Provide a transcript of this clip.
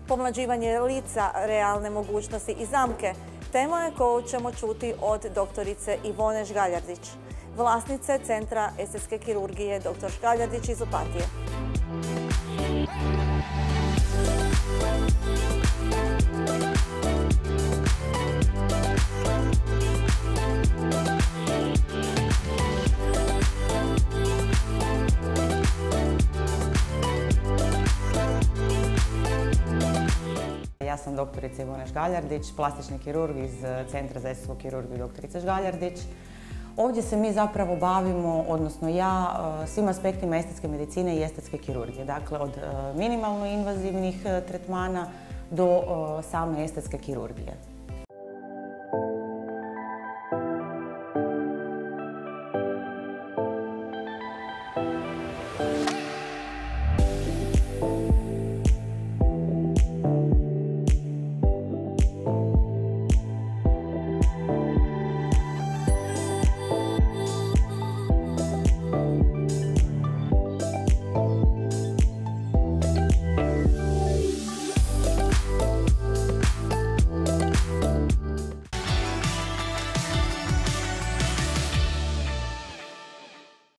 Pomlađivanje lica, realne mogućnosti i zamke tema je koju ćemo čuti od doktorice Ivone Žgaljardić, vlasnice Centra estetske kirurgije dr. Žgaljardić iz Opatije. Ja sam doktorica Ivona Žgaljardić, plastični kirurg iz Centra za estetsku kirurgiju doktorice Žgaljardić. Ovdje se mi zapravo bavimo, odnosno ja, svim aspektima estetske medicine i estetske kirurgije. Dakle, od minimalno invazivnih tretmana do same estetske kirurgije.